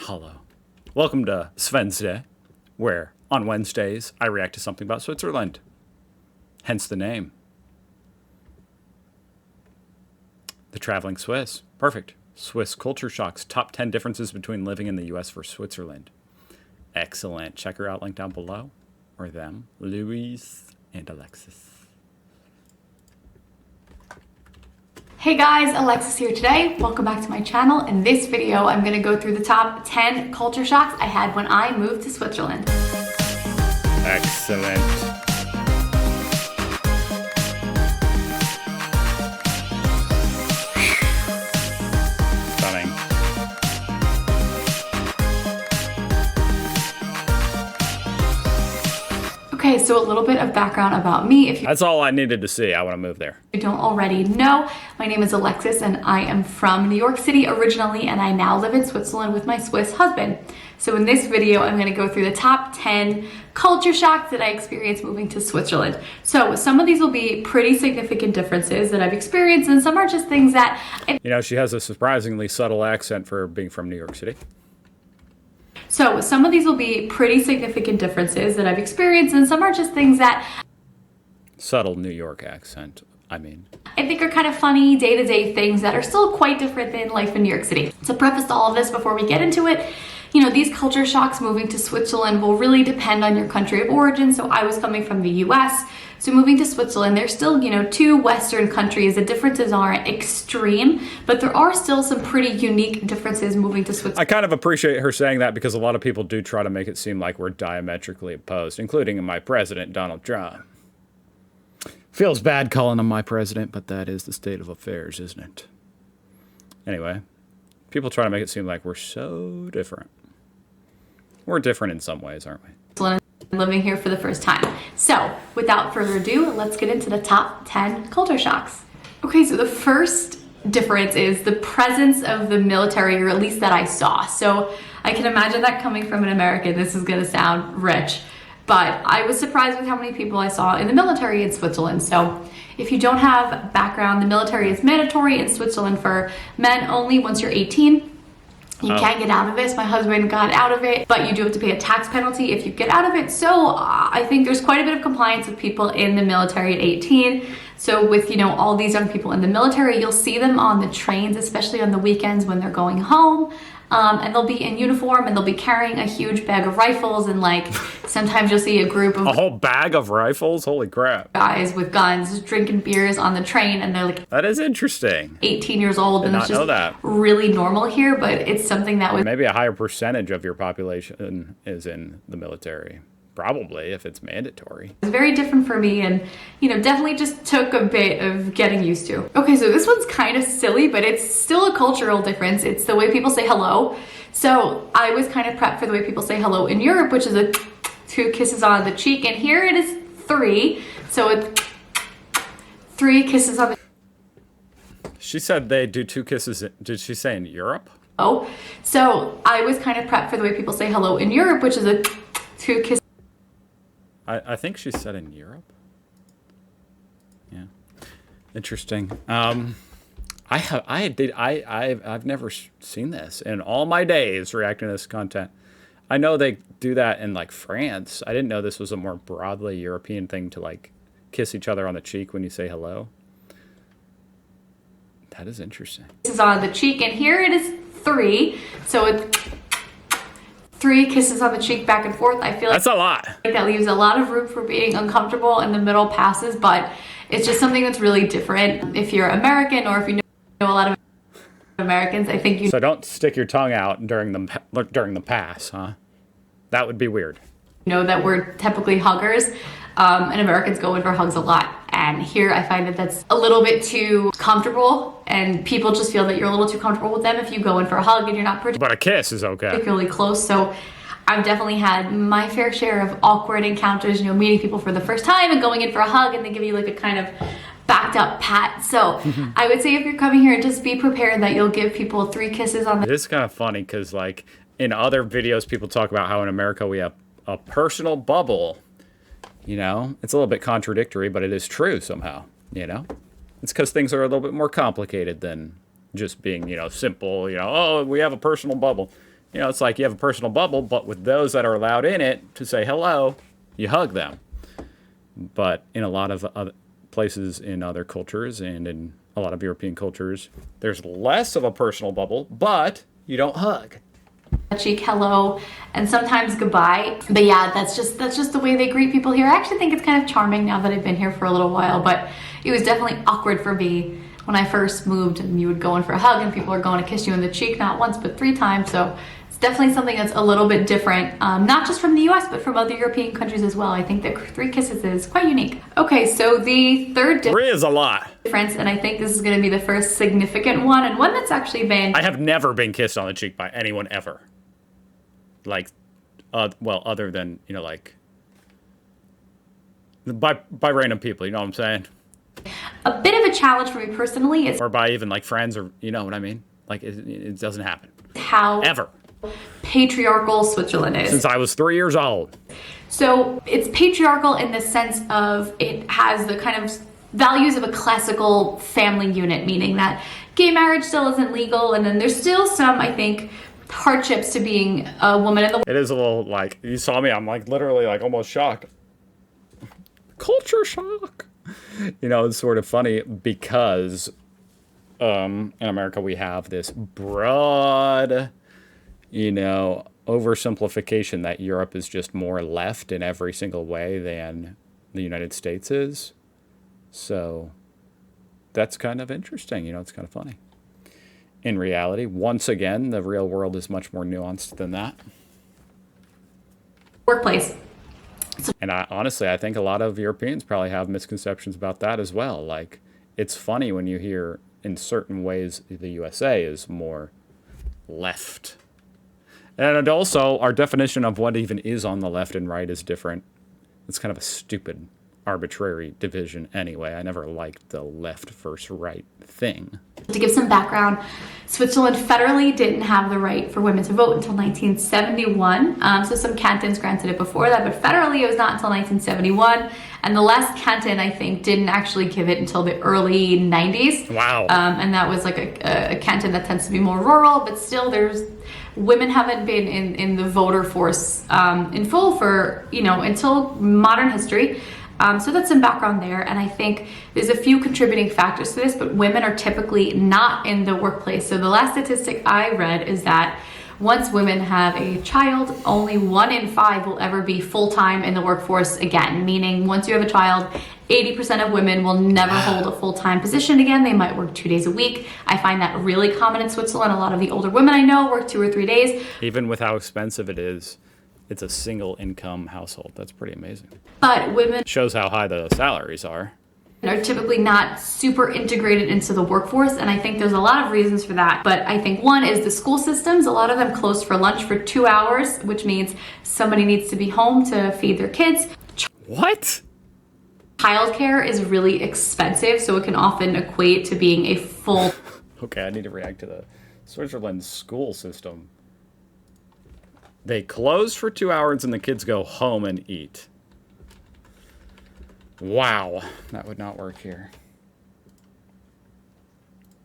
Hello. Welcome to Sven's where on Wednesdays I react to something about Switzerland. Hence the name. The Traveling Swiss. Perfect. Swiss culture shocks. Top 10 differences between living in the US versus Switzerland. Excellent. Check her out, link down below. Or them. Louise and Alexis. Hey guys, Alexis here today. Welcome back to my channel. In this video, I'm gonna go through the top 10 culture shocks I had when I moved to Switzerland. Excellent. Stunning. Okay, so a little bit of background about me. If you That's all I needed to see. I want to move there. don't already know, my name is Alexis and I am from New York City originally, and I now live in Switzerland with my Swiss husband. So in this video, I'm gonna go through the top 10 culture shocks that I experienced moving to Switzerland. So some of these will be pretty significant differences that I've experienced, and some are just things that You know, she has a surprisingly subtle accent for being from New York City. So some of these will be pretty significant differences that I've experienced, and some are just things that Subtle New York accent, I mean. I think are kind of funny day-to-day things that are still quite different than life in New York City. To preface all of this before we get into it, you know, these culture shocks moving to Switzerland will really depend on your country of origin. So I was coming from the US, so moving to Switzerland, there's still, you know, two Western countries. The differences aren't extreme, but there are still some pretty unique differences moving to Switzerland. I kind of appreciate her saying that because a lot of people do try to make it seem like we're diametrically opposed, including my president, Donald Trump. Feels bad calling him my president, but that is the state of affairs, isn't it? Anyway, people try to make it seem like we're so different. We're different in some ways, aren't we? Living here for the first time. So without further ado, let's get into the top 10 culture shocks. Okay, so the first difference is the presence of the military, or at least that I saw. So I can imagine that coming from an American, this is gonna sound rich, but I was surprised with how many people I saw in the military in Switzerland. So if you don't have background, the military is mandatory in Switzerland for men only once you're 18. You can't get out of this. My husband got out of it, but you do have to pay a tax penalty if you get out of it. So I think there's quite a bit of compliance with people in the military at 18. So with, you know, all these young people in the military, you'll see them on the trains, especially on the weekends when they're going home. And they'll be in uniform and they'll be carrying a huge bag of rifles, and like sometimes you'll see a group of A whole bag of rifles? Holy crap. guys with guns drinking beers on the train, and they're like That is interesting. 18 years old, and it's not know just that. really normal here, but it's something that was Maybe a higher percentage of your population is in the military. Probably, if it's mandatory. very different for me, and you know, definitely just took a bit of getting used to. Okay, so this one's kind of silly, but it's still a cultural difference. It's the way people say hello. So I was kind of prepped for the way people say hello in Europe, which is a 2 kisses on the cheek, and here it is 3. So it's 3 kisses on the She said they do 2 kisses. Did she say in Europe? Oh, so I was kind of prepped for the way people say hello in Europe, which is a 2 kisses. I think she said in Europe. Yeah, interesting. I've never seen this in all my days reacting to this content. I know they do that in like France. I didn't know this was a more broadly European thing to like kiss each other on the cheek when you say hello. That is interesting. Kisses on the cheek, and here it is 3. So it's 3 kisses on the cheek back and forth. I feel like That's a lot. that leaves a lot of room for being uncomfortable in the middle passes, but it's just something that's really different. If you're American, or if you know a lot of Americans, I think you So don't stick your tongue out during the pass, huh? That would be weird. know that we're typically huggers, and Americans go in for hugs a lot. And here I find that that's a little bit too comfortable, and people just feel that you're a little too comfortable with them if you go in for a hug and you're not But a kiss is okay. particularly close. So I've definitely had my fair share of awkward encounters, you know, meeting people for the first time and going in for a hug, and they give you like a kind of backed up pat. So I would say if you're coming here, just be prepared that you'll give people 3 kisses on the It is kind of funny because like in other videos, people talk about how in America we have a personal bubble. You know, it's a little bit contradictory, but it is true somehow, you know? It's because things are a little bit more complicated than just being, you know, simple, you know, oh, we have a personal bubble. You know, it's like you have a personal bubble, but with those that are allowed in it to say hello, you hug them. But in a lot of other places in other cultures and in a lot of European cultures, there's less of a personal bubble, but you don't hug. Cheek, hello, and sometimes goodbye. But yeah, that's just the way they greet people here. I actually think it's kind of charming now that I've been here for a little while, but it was definitely awkward for me when I first moved and you would go in for a hug and people are going to kiss you in the cheek, not once, but 3 times. So it's definitely something that's a little bit different, not just from the US, but from other European countries as well. I think that 3 kisses is quite unique. Okay, so the third 3 is a lot. difference, and I think this is gonna be the first significant one, and one that's actually been... I have never been kissed on the cheek by anyone ever. Like, well, other than, you know, like, by random people, you know what I'm saying? A bit of a challenge for me personally is... Or by even, like, friends, or, you know what I mean? Like, it doesn't happen. How... Ever. Patriarchal Switzerland is. Since I was 3 years old. So it's patriarchal in the sense of it has the kind of values of a classical family unit, meaning that gay marriage still isn't legal, and then there's still some, I think, hardships to being a woman in the... It is a little, like, you saw me, I'm like literally like almost shocked. Culture shock. You know, it's sort of funny because in America we have this broad, you know, oversimplification that Europe is just more left in every single way than the United States is. So that's kind of interesting, you know, it's kind of funny. In reality, once again, the real world is much more nuanced than that. workplace. And honestly, I think a lot of Europeans probably have misconceptions about that as well. Like, it's funny when you hear in certain ways the USA is more left. And also, our definition of what even is on the left and right is different. It's kind of a stupid, arbitrary division anyway. I never liked the left versus right thing. To give some background, Switzerland federally didn't have the right for women to vote until 1971. So some cantons granted it before that, but federally it was not until 1971. And the last canton, I think, didn't actually give it until the early 90s. Wow. And that was like a canton that tends to be more rural, but still women haven't been in the voter force in full for, until modern history. So that's some background there, and I think there's a few contributing factors to this, but women are typically not in the workplace. So the last statistic I read is that once women have a child, only 1 in 5 will ever be full-time in the workforce again, meaning once you have a child, 80% of women will never hold a full-time position again. They might work 2 days a week. I find that really common in Switzerland. A lot of the older women I know work 2 or 3 days. Even with how expensive it is, it's a single income household. That's pretty amazing. But women Shows how high the salaries are typically not super integrated into the workforce, and I think there's a lot of reasons for that. But I think one is the school systems. A lot of them close for lunch for 2 hours, which means somebody needs to be home to feed their kids. What? Childcare is really expensive, so it can often equate to being a full... Okay, I need to react to the Switzerland school system. They close for 2 hours and the kids go home and eat. Wow, that would not work here.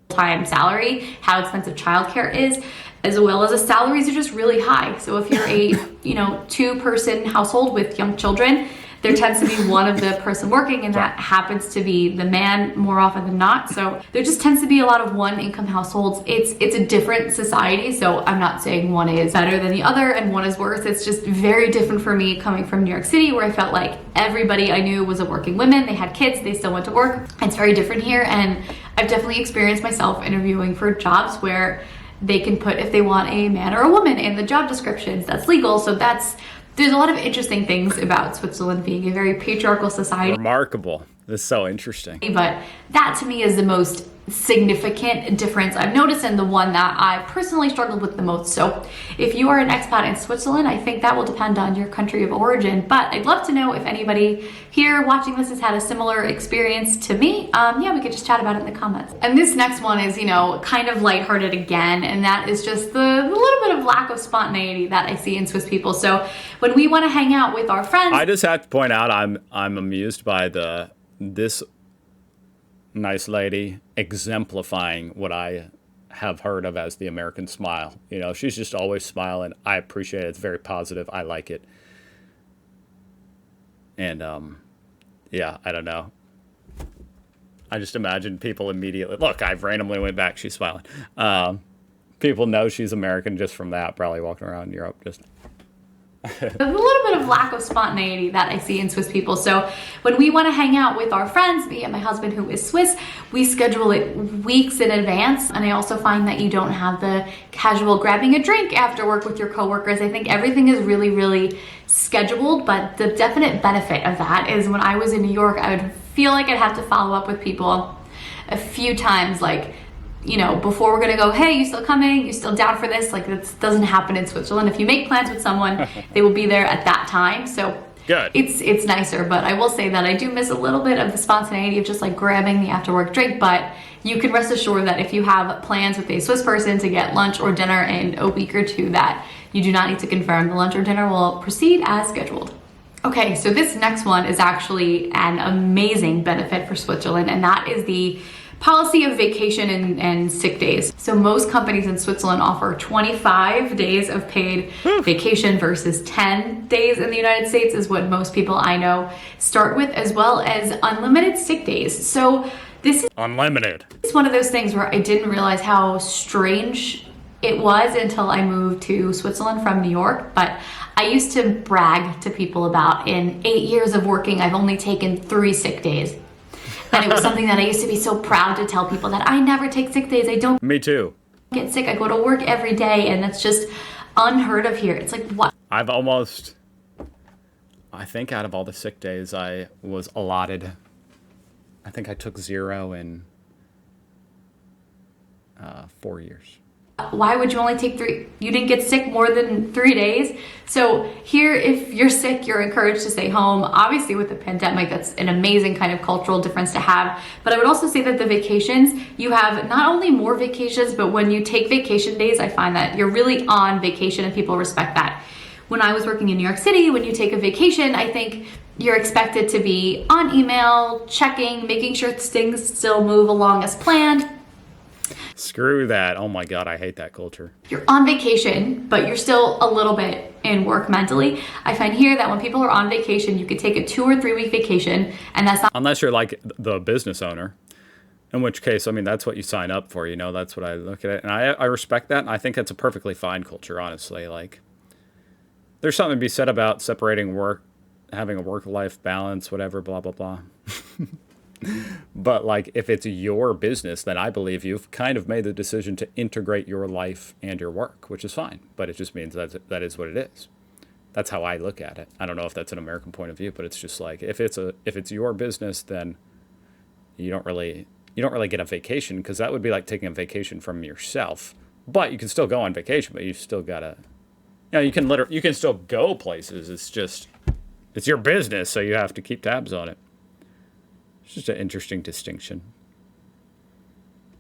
Time salary, how expensive childcare is, as well as the salaries are just really high. So if you're a 2-person household with young children, there tends to be one of the person working, and that happens to be the man more often than not. So there just tends to be a lot of one-income households. It's a different society, so I'm not saying one is better than the other and one is worse. It's just very different for me coming from New York City, where I felt like everybody I knew was a working woman. They had kids, they still went to work. It's very different here, and I've definitely experienced myself interviewing for jobs where they can put if they want a man or a woman in the job descriptions. That's legal, so there's a lot of interesting things about Switzerland being a very patriarchal society. Remarkable. This is so interesting. But that to me is the most significant difference I've noticed, and the one that I personally struggled with the most. So if you are an expat in Switzerland, I think that will depend on your country of origin. But I'd love to know if anybody here watching this has had a similar experience to me. We could just chat about it in the comments. And this next one is, kind of lighthearted again, and that is just the little bit of lack of spontaneity that I see in Swiss people. So when we want to hang out with our friends, I just have to point out I'm amused by this nice lady exemplifying what I have heard of as the American smile. You know, she's just always smiling. I appreciate it. It's very positive. I like it. And yeah, I don't know. I just imagine people immediately, look, I randomly went back, she's smiling. People know she's American just from that, probably walking around Europe just. There's a little bit of lack of spontaneity that I see in Swiss people. So when we want to hang out with our friends, me and my husband who is Swiss, we schedule it weeks in advance. And I also find that you don't have the casual grabbing a drink after work with your coworkers. I think everything is really, really scheduled, but the definite benefit of that is when I was in New York, I would feel like I'd have to follow up with people a few times, like, you know, before we're gonna go, hey, you still coming? You still down for this? Like, that doesn't happen in Switzerland. If you make plans with someone, they will be there at that time. So good. It's nicer, but I will say that I do miss a little bit of the spontaneity of just like grabbing the after work drink. But you can rest assured that if you have plans with a Swiss person to get lunch or dinner in a week or two, that you do not need to confirm. The lunch or dinner will proceed as scheduled. Okay, so this next one is actually an amazing benefit for Switzerland, and that is the policy of vacation and sick days. So most companies in Switzerland offer 25 days of paid vacation versus 10 days in the United States is what most people I know start with, as well as unlimited sick days. So this is unlimited. It's one of those things where I didn't realize how strange it was until I moved to Switzerland from New York. But I used to brag to people about, in 8 years of working, I've only taken 3 sick days. And it was something that I used to be so proud to tell people, that I never take sick days. I don't Me too. get sick. I go to work every day, and that's just unheard of here. It's like, what? I think out of all the sick days I was allotted, I think I took 0 in 4 years. Why would you only take 3? You didn't get sick more than 3 days. So here, if you're sick, you're encouraged to stay home. Obviously with the pandemic, that's an amazing kind of cultural difference to have. But I would also say that the vacations, you have not only more vacations, but when you take vacation days, I find that you're really on vacation and people respect that. When I was working in New York City, when you take a vacation, I think you're expected to be on email, checking, making sure things still move along as planned. Screw that. Oh my God, I hate that culture. You're on vacation, but you're still a little bit in work mentally. I find here that when people are on vacation, you could take a 2 or 3 week vacation, and that's not... Unless you're like the business owner, in which case, I mean, that's what you sign up for, you know, that's what I look at it. And I respect that, and I think that's a perfectly fine culture, honestly. Like, there's something to be said about separating work, having a work-life balance, whatever, blah, blah, blah. But like, if it's your business, then I believe you've kind of made the decision to integrate your life and your work, which is fine. But it just means that is what it is. That's how I look at it. I don't know if that's an American point of view, but it's just like, if it's your business, then you don't really get a vacation, because that would be like taking a vacation from yourself. But you can still go on vacation, but you've still gotta, you know, you can still go places. It's your business, so you have to keep tabs on it. It's just an interesting distinction.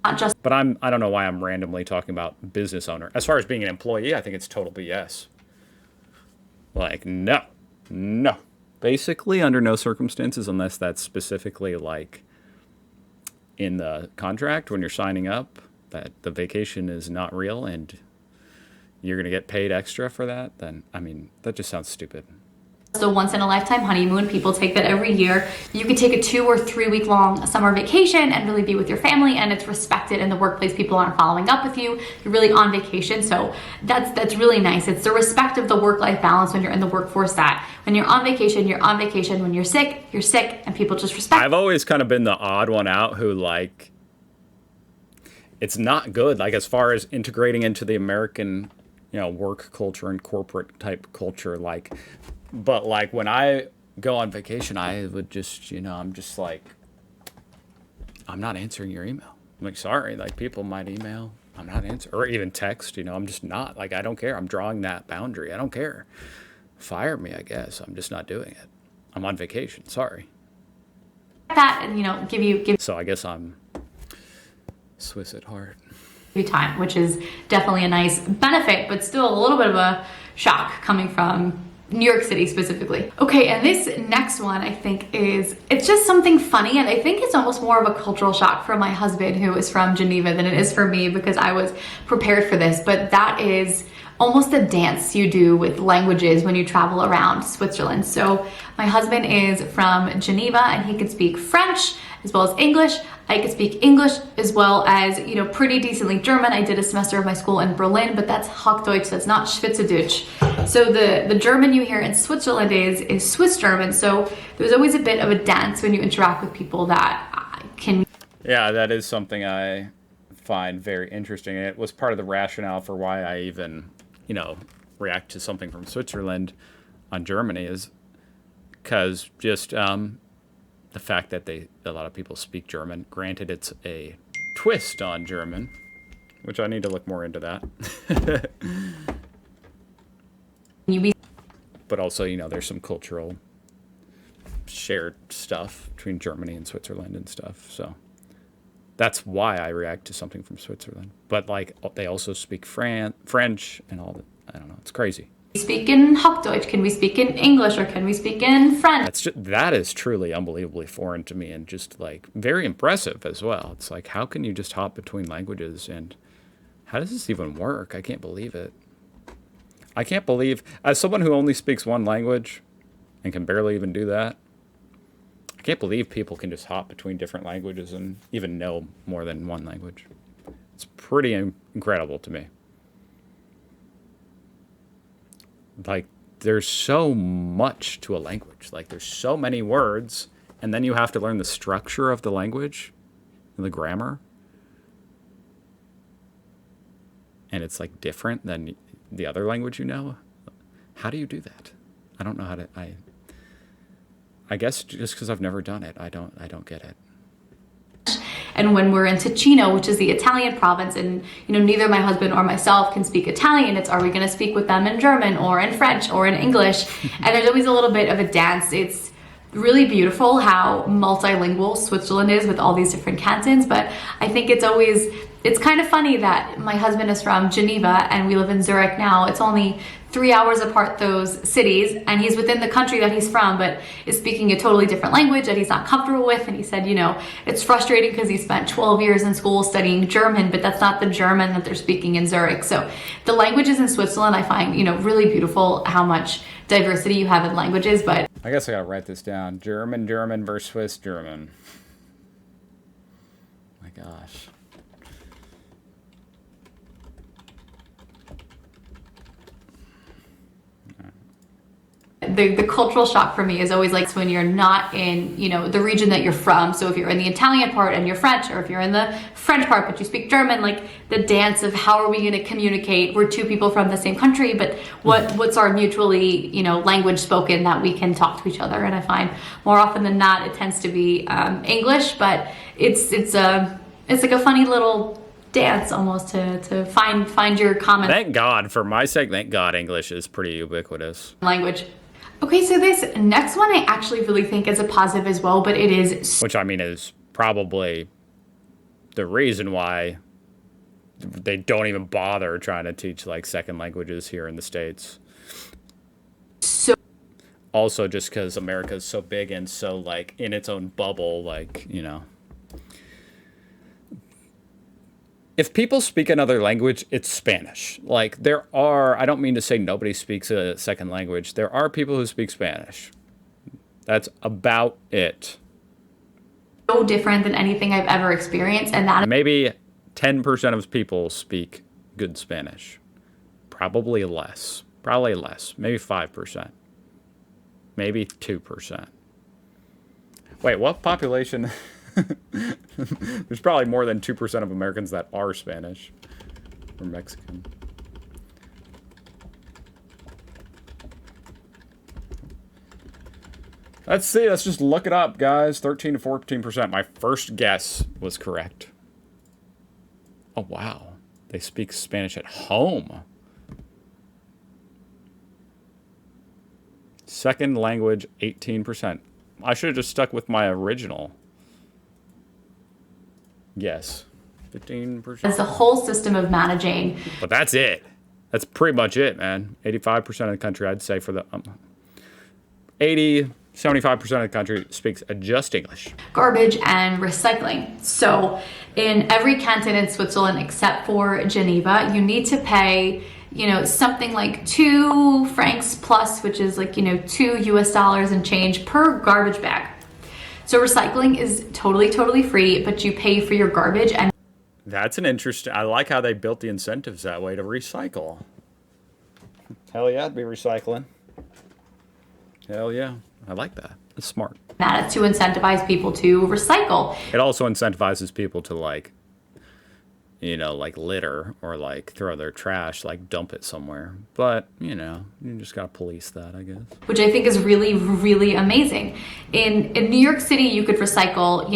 But I don't know why I'm randomly talking about business owner. As far as being an employee, I think it's total BS. Like, no. Basically, under no circumstances, unless that's specifically like in the contract when you're signing up, that the vacation is not real and you're going to get paid extra for that, then, I mean, that just sounds stupid. The once in a lifetime honeymoon, people take that every year. You could take a 2 or 3 week long summer vacation and really be with your family, and it's respected in the workplace. People aren't following up with you. You're really on vacation. So that's really nice. It's the respect of the work-life balance when you're in the workforce, that when you're on vacation, you're on vacation. When you're sick, and people just respect. I've always kind of been the odd one out who, like, it's not good, like, as far as integrating into the American, you know, work culture and corporate type culture, like. But like, when I go on vacation, I would just, you know, I'm just like, I'm not answering your email. I'm like, sorry, like, people might email, I'm not answering, or even text, you know, I'm just not, like, I don't care. I'm drawing that boundary. I don't care. Fire me, I guess. I'm just not doing it. I'm on vacation. Sorry. That, and, you know, give So I guess I'm Swiss at heart. you time, which is definitely a nice benefit, but still a little bit of a shock coming from New York City specifically. Okay, and this next one I think it's just something funny, and I think it's almost more of a cultural shock for my husband who is from Geneva than it is for me because I was prepared for this, but that is almost a dance you do with languages when you travel around Switzerland. So my husband is from Geneva and he can speak French as well as English. I could speak English as well as, you know, pretty decently German. I did a semester of my school in Berlin, but that's Hochdeutsch, that's not Schweizerdeutsch. So the German you hear in Switzerland is Swiss German. So there's always a bit of a dance when you interact with people that can... Yeah, that is something I find very interesting. And it was part of the rationale for why I even, you know, react to something from Switzerland on Germany is because just the fact that a lot of people speak German. Granted, it's a twist on German, which I need to look more into that. But also, you know, there's some cultural shared stuff between Germany and Switzerland and stuff. So that's why I react to something from Switzerland. But like, they also speak French and all that. I don't know. It's crazy. Speak in Hochdeutsch? Can we speak in English or can we speak in French? That is truly unbelievably foreign to me and just like very impressive as well. It's like, how can you just hop between languages and how does this even work? I can't believe it. I can't believe, as someone who only speaks one language and can barely even do that, I can't believe people can just hop between different languages and even know more than one language. It's pretty incredible to me. Like, there's so much to a language. Like, there's so many words, and then you have to learn the structure of the language and the grammar. And it's, like, different than the other language you know. How do you do that? I don't know how to... I guess just because I've never done it, I don't get it. And when we're in Ticino, which is the Italian province, and you know, neither my husband or myself can speak Italian, it's are we going to speak with them in German or in French or in English? And there's always a little bit of a dance. It's really beautiful how multilingual Switzerland is with all these different cantons, but I think it's kind of funny that my husband is from Geneva and we live in Zurich now. It's only 3 hours apart, those cities, and he's within the country that he's from, but is speaking a totally different language that he's not comfortable with. And he said, you know, it's frustrating because he spent 12 years in school studying German, but that's not the German that they're speaking in Zurich. So the languages in Switzerland, I find, you know, really beautiful how much diversity you have in languages, but... I guess I gotta write this down. German versus Swiss German. My gosh. The cultural shock for me is always like when you're not in, you know, the region that you're from. So if you're in the Italian part and you're French, or if you're in the French part but you speak German, like the dance of how are we going to communicate? We're two people from the same country, but what's our mutually, you know, language spoken that we can talk to each other? And I find more often than not it tends to be English, but it's like a funny little dance almost to find your common... Thank God, for my sake, thank God English is pretty ubiquitous. ...language. Okay, so this next one I actually really think is a positive as well, but it is... Which, I mean, is probably the reason why they don't even bother trying to teach, like, second languages here in the States. So... Also, just because America is so big and so, like, in its own bubble, like, you know... If people speak another language, it's Spanish. Like, I don't mean to say nobody speaks a second language. There are people who speak Spanish. That's about it. So different than anything I've ever experienced, and that... Maybe 10% of people speak good Spanish. Probably less. Maybe 5%. Maybe 2%. Wait, what population... There's probably more than 2% of Americans that are Spanish or Mexican. Let's see. Let's just look it up, guys. 13 to 14%. My first guess was correct. Oh, wow. They speak Spanish at home. Second language, 18%. I should have just stuck with my original. Yes. 15%. It's a whole system of managing. But that's it. That's pretty much it, man. 85% of the country, I'd say, for the 75% of the country speaks just English. Garbage and recycling. So in every canton in Switzerland except for Geneva, you need to pay, something like 2 francs plus, which is like, $2 and change per garbage bag. So recycling is totally free, but you pay for your garbage. And that's an interesting, I like how they built the incentives that way to recycle. Hell yeah, I'd be recycling. Hell yeah, I like that. It's smart. that is to incentivize people to recycle. It also incentivizes people to like litter or like throw their trash, like dump it somewhere. But, you just got to police that, I guess. Which I think is really, really amazing. In New York City, you could recycle,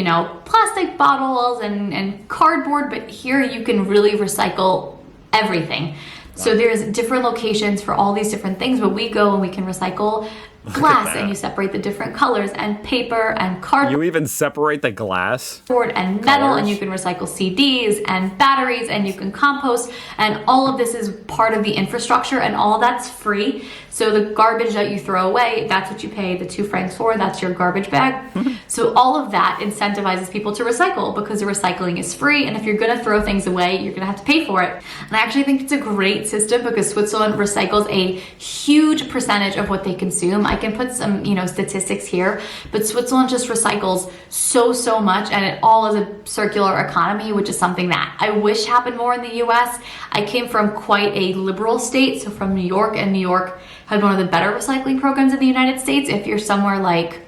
plastic bottles and cardboard, but here you can really recycle everything. Wow. So there's different locations for all these different things, but we go and we can recycle glass, and you separate the different colors, and paper and cardboard. You even separate the glass? And metal, and you can recycle CDs and batteries, and you can compost, and all of this is part of the infrastructure, and all that's free. So the garbage that you throw away, that's what you pay the 2 francs for, that's your garbage bag. So all of that incentivizes people to recycle because the recycling is free, and if you're gonna throw things away, you're gonna have to pay for it. And I actually think it's a great system because Switzerland recycles a huge percentage of what they consume. I can put some, statistics here, but Switzerland just recycles so much, and it all is a circular economy, which is something that I wish happened more in the US. I came from quite a liberal state, so from New York, and New York had one of the better recycling programs in the United States. If you're somewhere like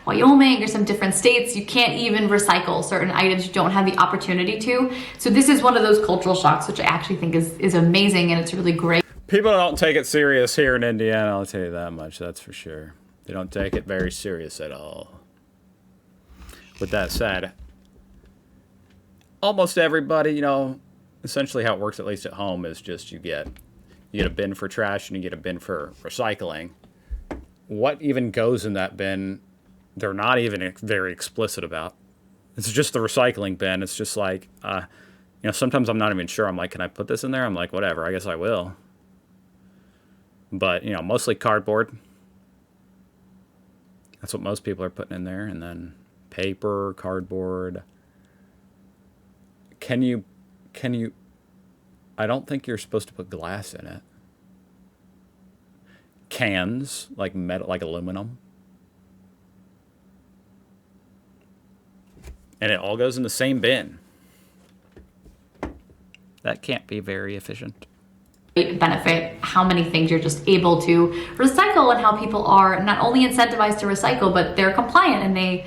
Wyoming or some different states, you can't even recycle certain items. You don't have the opportunity to. So this is one of those cultural shocks, which I actually think is amazing, and it's really great. People don't take it serious here in Indiana, I'll tell you that much, that's for sure. They don't take it very serious at all. With that said, almost everybody, essentially how it works, at least at home, is just you get a bin for trash and you get a bin for recycling. What even goes in that bin, they're not even very explicit about. It's just the recycling bin. It's just like, sometimes I'm not even sure. I'm like, can I put this in there? I'm like, whatever, I guess I will. But, mostly cardboard. That's what most people are putting in there. And then paper, cardboard. Can you, I don't think you're supposed to put glass in it. Cans, like metal, like aluminum. And it all goes in the same bin. That can't be very efficient. Benefit how many things you're just able to recycle, and how people are not only incentivized to recycle, but they're compliant, and they,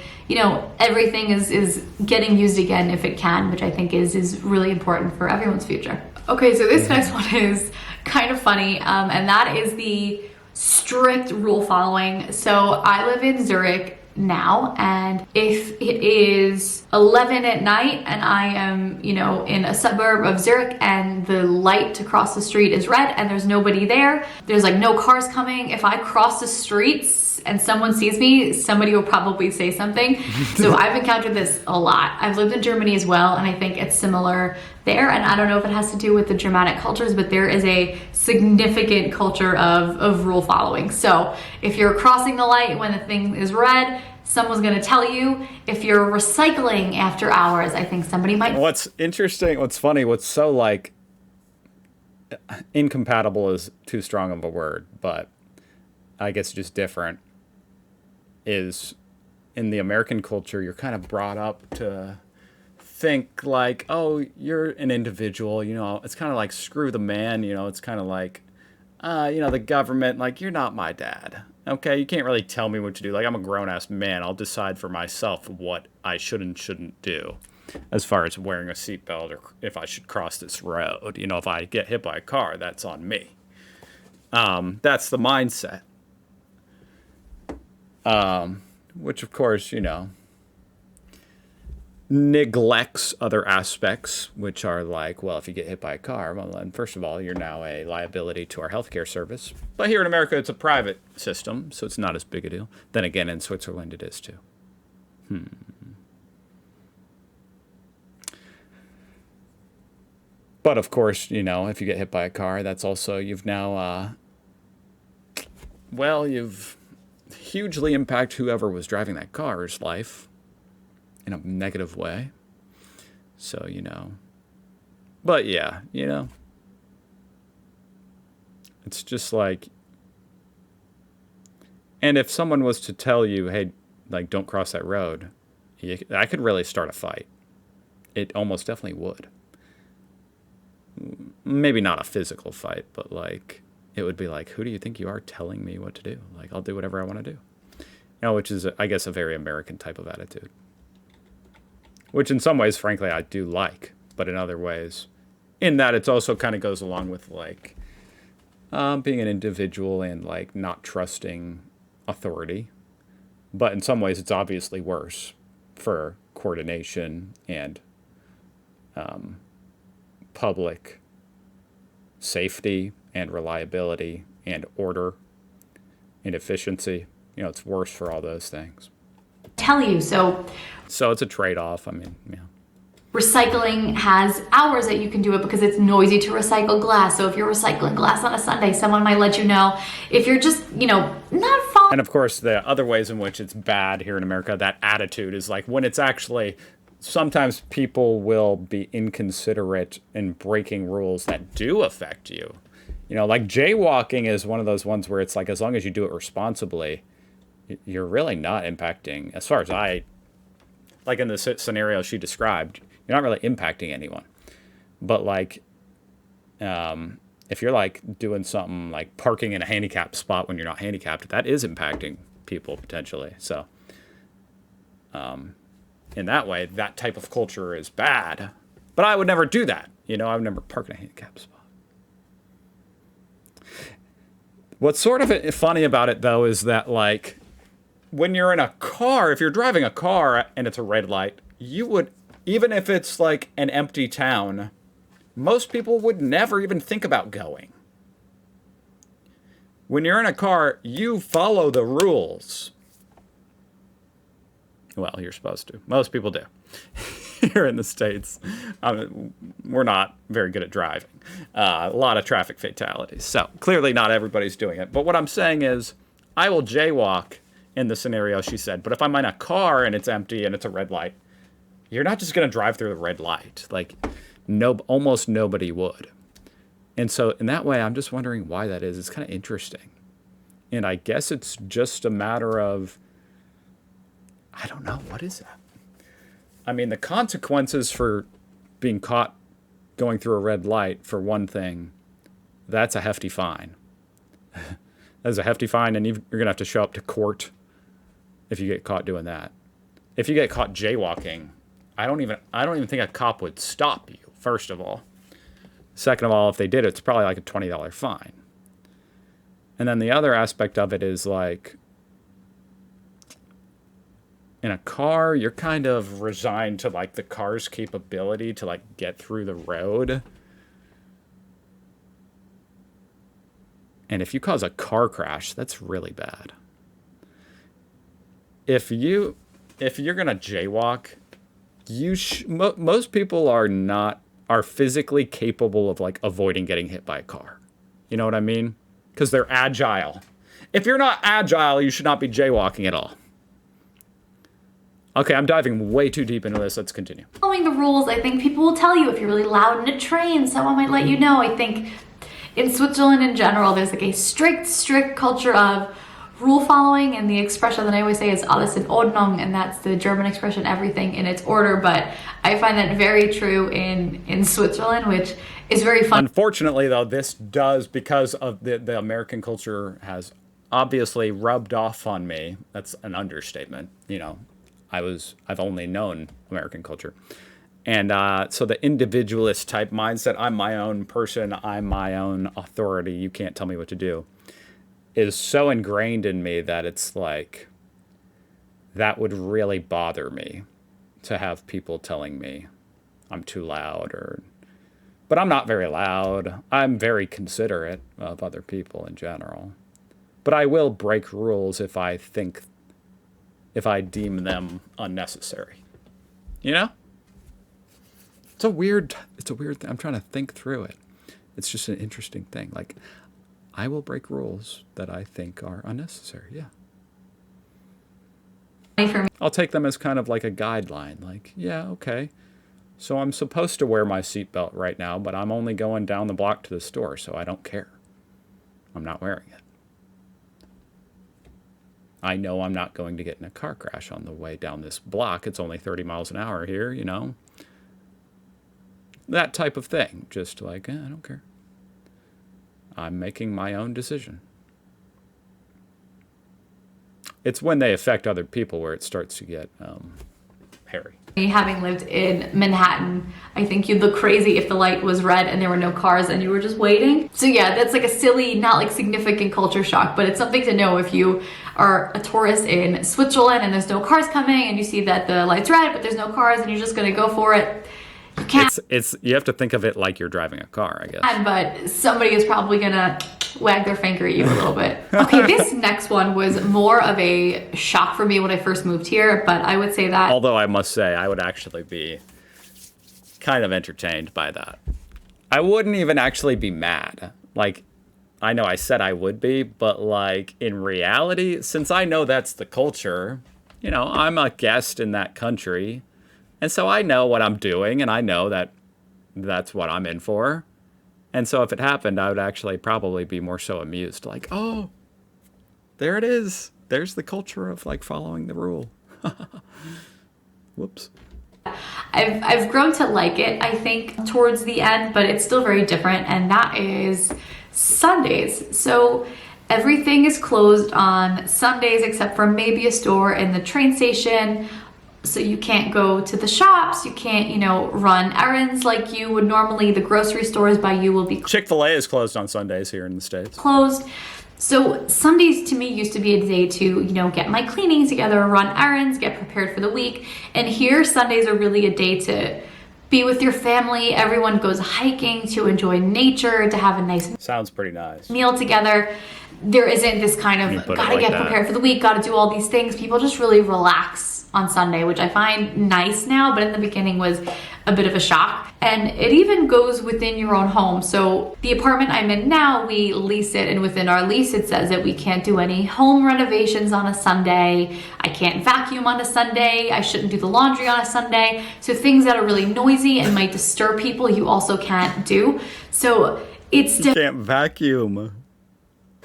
everything is getting used again if it can, which I think is really important for everyone's future. Okay, so this next one is kind of funny, and that is the strict rule following. So I live in Zurich now, and if it is 11 at night and I am, in a suburb of Zurich, and the light to cross the street is red and there's nobody there, there's like no cars coming, if I cross the streets and someone sees me, somebody will probably say something. So I've encountered this a lot. I've lived in Germany as well, and I think it's similar there, and I don't know if it has to do with the Germanic cultures, but there is a significant culture of rule following. So if you're crossing the light when the thing is red, someone's gonna tell you. If you're recycling after hours, I think somebody might. What's interesting, what's funny, what's so like incompatible is too strong of a word, but I guess just different, is in the American culture, you're kind of brought up to think like, oh, you're an individual, it's kind of like screw the man, it's kind of like, the government, like, you're not my dad. Okay, you can't really tell me what to do. Like, I'm a grown-ass man. I'll decide for myself what I should and shouldn't do as far as wearing a seatbelt or if I should cross this road. If I get hit by a car, that's on me. That's the mindset. Which, of course, neglects other aspects, which are like, well, if you get hit by a car, well, then first of all, you're now a liability to our healthcare service. But here in America, it's a private system, so it's not as big a deal. Then again, in Switzerland, it is too. But of course, if you get hit by a car, that's also, you've now, hugely impact whoever was driving that car's life in a negative way. So, but yeah, it's just like, and if someone was to tell you, hey, like, don't cross that road, I could really start a fight. It almost definitely would. Maybe not a physical fight, but like, it would be like, who do you think you are telling me what to do? Like, I'll do whatever I want to do. Which is, I guess, a very American type of attitude. Which in some ways, frankly, I do like. But in other ways, in that it's also kind of goes along with like being an individual and like not trusting authority. But in some ways, it's obviously worse for coordination and public safety and reliability and order and efficiency. It's worse for all those things. Tell you, so it's a trade-off. I mean, yeah. Recycling has hours that you can do it because it's noisy to recycle glass. So if you're recycling glass on a Sunday, someone might let you know. If you're just, not following. And of course, the other ways in which it's bad here in America, that attitude is like when it's actually, sometimes people will be inconsiderate in breaking rules that do affect you. Like jaywalking is one of those ones where it's like, as long as you do it responsibly, you're really not impacting, as far as like in the scenario she described, you're not really impacting anyone. But like, if you're like doing something like parking in a handicapped spot when you're not handicapped, that is impacting people potentially. So, in that way, that type of culture is bad. But I would never do that. I would never park in a handicapped spot. What's sort of funny about it, though, is that like, when you're in a car, if you're driving a car and it's a red light, you would, even if it's like an empty town, most people would never even think about going. When you're in a car, you follow the rules. Well, you're supposed to. Most people do. Here in the States, we're not very good at driving. A lot of traffic fatalities. So clearly not everybody's doing it. But what I'm saying is, I will jaywalk in the scenario she said. But if I'm in a car and it's empty and it's a red light, you're not just going to drive through the red light. Like, almost nobody would. And so in that way, I'm just wondering why that is. It's kind of interesting. And I guess it's just a matter of, I don't know, what is that? I mean, the consequences for being caught going through a red light, for one thing, that's a hefty fine. That's a hefty fine, and you're going to have to show up to court if you get caught doing that. If you get caught jaywalking, I don't even think a cop would stop you, first of all. Second of all, if they did, it's probably like a $20 fine. And then the other aspect of it is like, in a car, you're kind of resigned to like the car's capability to like get through the road. And if you cause a car crash, that's really bad. If you're gonna jaywalk, most people are physically capable of like avoiding getting hit by a car. You know what I mean? Because they're agile. If you're not agile, you should not be jaywalking at all. Okay, I'm diving way too deep into this. Let's continue. Following the rules, I think people will tell you if you're really loud in a train, someone might let you know. I think in Switzerland in general, there's like a strict culture of rule following, and the expression that I always say is alles in Ordnung, and that's the German expression, everything in its order. But I find that very true in Switzerland, which is very fun. Unfortunately, though, this does, because of the American culture has obviously rubbed off on me. That's an understatement, I've only known American culture. And so the individualist type mindset, I'm my own person, I'm my own authority, you can't tell me what to do, is so ingrained in me that it's like, that would really bother me to have people telling me I'm too loud but I'm not very loud. I'm very considerate of other people in general. But I will break rules if I deem them unnecessary. It's a weird thing. I'm trying to think through it. It's just an interesting thing. Like, I will break rules that I think are unnecessary. Yeah. for me. I'll take them as kind of like a guideline. Like, yeah, okay. So I'm supposed to wear my seatbelt right now, but I'm only going down the block to the store, so I don't care. I'm not wearing it. I know I'm not going to get in a car crash on the way down this block. It's only 30 miles an hour here, you know. That type of thing. Just like, I don't care. I'm making my own decision. It's when they affect other people where it starts to get hairy. Having lived in Manhattan, I think you'd look crazy if the light was red and there were no cars and you were just waiting. So yeah, that's like a silly, not like significant culture shock, but it's something to know if you are a tourist in Switzerland and there's no cars coming and you see that the light's red but there's no cars and you're just gonna go for it. You can't. You have to think of it like you're driving a car, I guess. But somebody is probably gonna wag their finger at you a little bit. Okay, this next one was more of a shock for me when I first moved here, but I would say that. Although I must say, I would actually be kind of entertained by that. I wouldn't even actually be mad. Like, I know I said I would be, but like in reality, since I know that's the culture, you know, I'm a guest in that country. And so I know what I'm doing, and I know that that's what I'm in for. And so if it happened, I would actually probably be more so amused. Like, oh, there it is. There's the culture of like following the rule. Whoops. I've grown to like it, I think, towards the end, but it's still very different, and that is Sundays. So everything is closed on Sundays except for maybe a store in the train station. So you can't go to the shops, you can't, you know, run errands like you would normally. The grocery stores by you will be Chick-fil-A is closed on Sundays here in the States. closed. So Sundays to me used to be a day to, you know, get my cleaning together, run errands, get prepared for the week. And here Sundays are really a day to be with your family. Everyone goes hiking to enjoy nature, to have a nice Sounds pretty nice. meal together. There isn't this kind of gotta get prepared for the week, gotta do all these things. People just really relax on Sunday, which I find nice now, but in the beginning was a bit of a shock. And it even goes within your own home. So the apartment I'm in now, we lease it, and within our lease it says that we can't do any home renovations on a Sunday. I can't vacuum on a Sunday. I shouldn't do the laundry on a Sunday. So things that are really noisy and might disturb people, you also can't do. So it's Can't vacuum.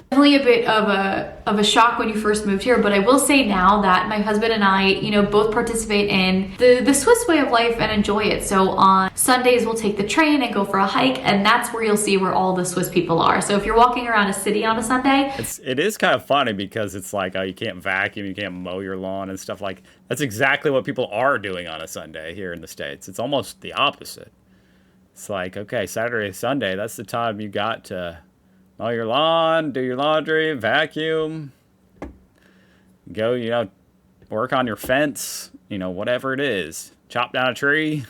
definitely a bit of a shock when you first moved here, but I will say now that my husband and I, you know, both participate in the Swiss way of life and enjoy it. So on Sundays we'll take the train and go for a hike, and that's where you'll see where all the Swiss people are. So if you're walking around a city on a Sunday, It is kind of funny because it's like, oh, you can't vacuum, you can't mow your lawn and stuff like. That's exactly what people are doing on a Sunday here in the States. It's almost the opposite. It's like, okay, Saturday, Sunday, that's the time you got to mow your lawn, do your laundry, vacuum, go, you know, work on your fence, you know, whatever it is, chop down a tree.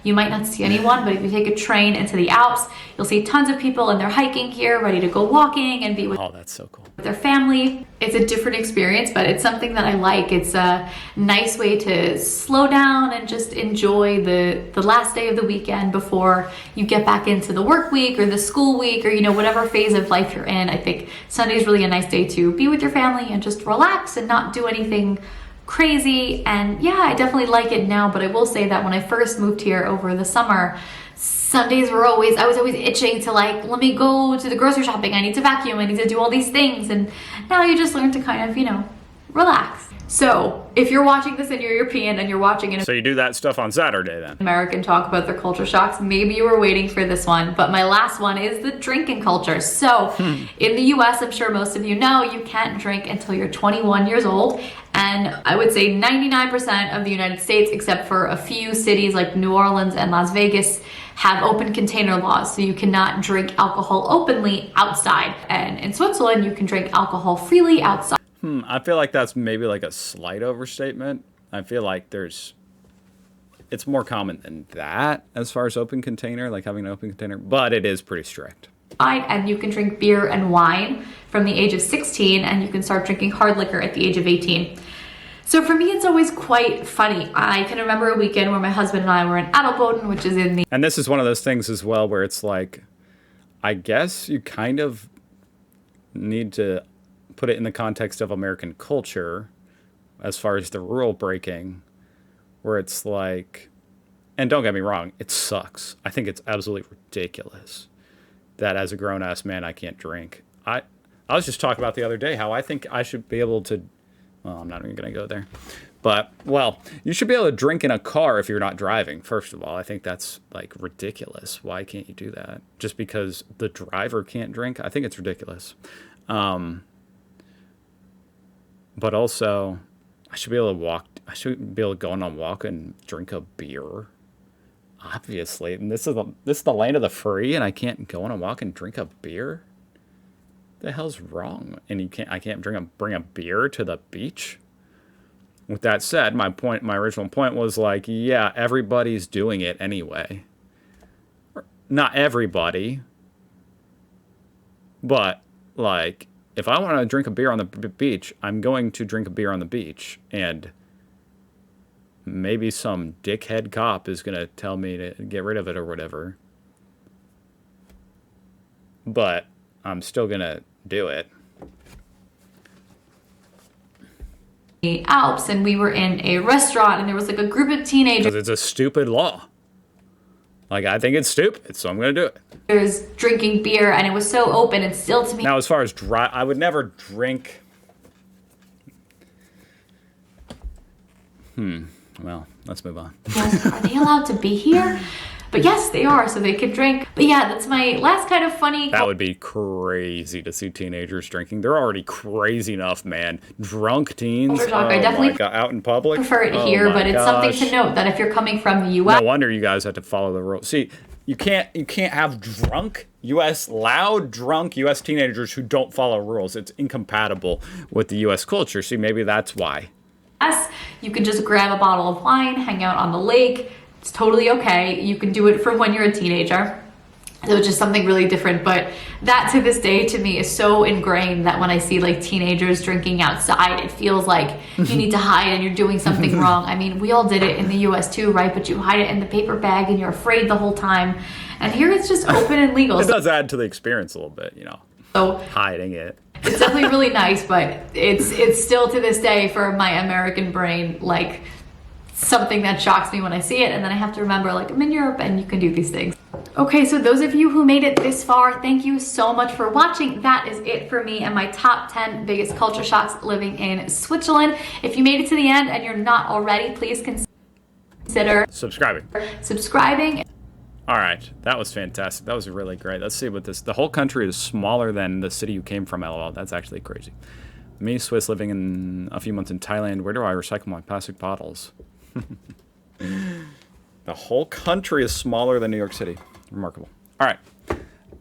you might not see anyone, but if you take a train into the Alps, you'll see tons of people and they're hiking here, ready to go walking and be with Oh, that's so cool. their family. It's a different experience, but it's something that I like. It's a nice way to slow down and just enjoy the last day of the weekend before you get back into the work week or the school week or, you know, whatever phase of life you're in. I think Sunday is really a nice day to be with your family and just relax and not do anything crazy. And yeah, I definitely like it now, but I will say that when I first moved here over the summer, Sundays were I was always itching to like, let me go to the grocery shopping. I need to vacuum. I need to do all these things. And now you just learn to kind of, you know, relax. So if you're watching this and you're European and you're watching an So you do that stuff on Saturday then? American talk about their culture shocks, maybe you were waiting for this one, but my last one is the drinking culture. So in the US, I'm sure most of you know, you can't drink until you're 21 years old. And I would say 99% of the United States, except for a few cities like New Orleans and Las Vegas, have open container laws. So you cannot drink alcohol openly outside. And in Switzerland, you can drink alcohol freely outside. I feel like that's maybe like a slight overstatement. I feel like it's more common than that as far as open container, like having an open container, but it is pretty strict. And you can drink beer and wine from the age of 16, and you can start drinking hard liquor at the age of 18. So for me, it's always quite funny. I can remember a weekend where my husband and I were in Adelboden, which is in the... And this is one of those things as well where it's like, I guess you kind of need to put it in the context of American culture, as far as the rule breaking, where it's like, and don't get me wrong, it sucks. I think it's absolutely ridiculous that as a grown-ass man I can't drink. I was just talking about the other day how I think I should be able to, well, I'm not even going to go there. But, well, you should be able to drink in a car if you're not driving, first of all. I think that's, like, ridiculous. Why can't you do that? Just because the driver can't drink? I think it's ridiculous. But also, I should be able to walk. I should be able to go on a walk and drink a beer. Obviously. And this is the land of the free, and I can't go on a walk and drink a beer? The hell's wrong? And I can't bring a beer to the beach? With that said, my original point was like, yeah, everybody's doing it anyway. Not everybody, but like, if I want to drink a beer on the beach, I'm going to drink a beer on the beach, and maybe some dickhead cop is going to tell me to get rid of it or whatever. But I'm still going to do it. The Alps, and we were in a restaurant, and there was like a group of teenagers. Because it's a stupid law. Like, I think it's stupid, so I'm going to do it. Drinking beer, and it was so open, and still to me. Now, as far as I would never drink. Well, let's move on. Are they allowed to be here? But yes, they are, so they could drink. But yeah, that's my last kind of funny. That would be crazy to see teenagers drinking. They're already crazy enough, man. Drunk teens. I definitely out in public. Prefer it here, but it's something to note that if you're coming from the U.S. No wonder you guys have to follow the rules. See, you can't have loud drunk U.S. teenagers who don't follow rules. It's incompatible with the U.S. culture. See, maybe that's why. You can just grab a bottle of wine, hang out on the lake. It's totally okay. You can do it for when you're a teenager. So it's just something really different. But that to this day to me is so ingrained that when I see like teenagers drinking outside, it feels like you need to hide and you're doing something wrong. I mean, we all did it in the US too, right? But you hide it in the paper bag and you're afraid the whole time. And here it's just open and legal. It does add to the experience a little bit, you know. So hiding it. It's definitely really nice, but it's still to this day for my American brain like something that shocks me when I see it, and then I have to remember, like, I'm in Europe and you can do these things. Okay, so those of you who made it this far, thank you so much for watching. That is it for me and my top 10 biggest culture shocks living in Switzerland. If you made it to the end and you're not already, please consider subscribing. All right, that was fantastic. That was really great. Let's see what the whole country is smaller than the city you came from, LOL. That's actually crazy. Me, Swiss, living in a few months in Thailand. Where do I recycle my plastic bottles? The whole country is smaller than New York City. Remarkable. All right.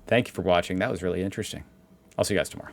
Thank you for watching. That was really interesting. I'll see you guys tomorrow.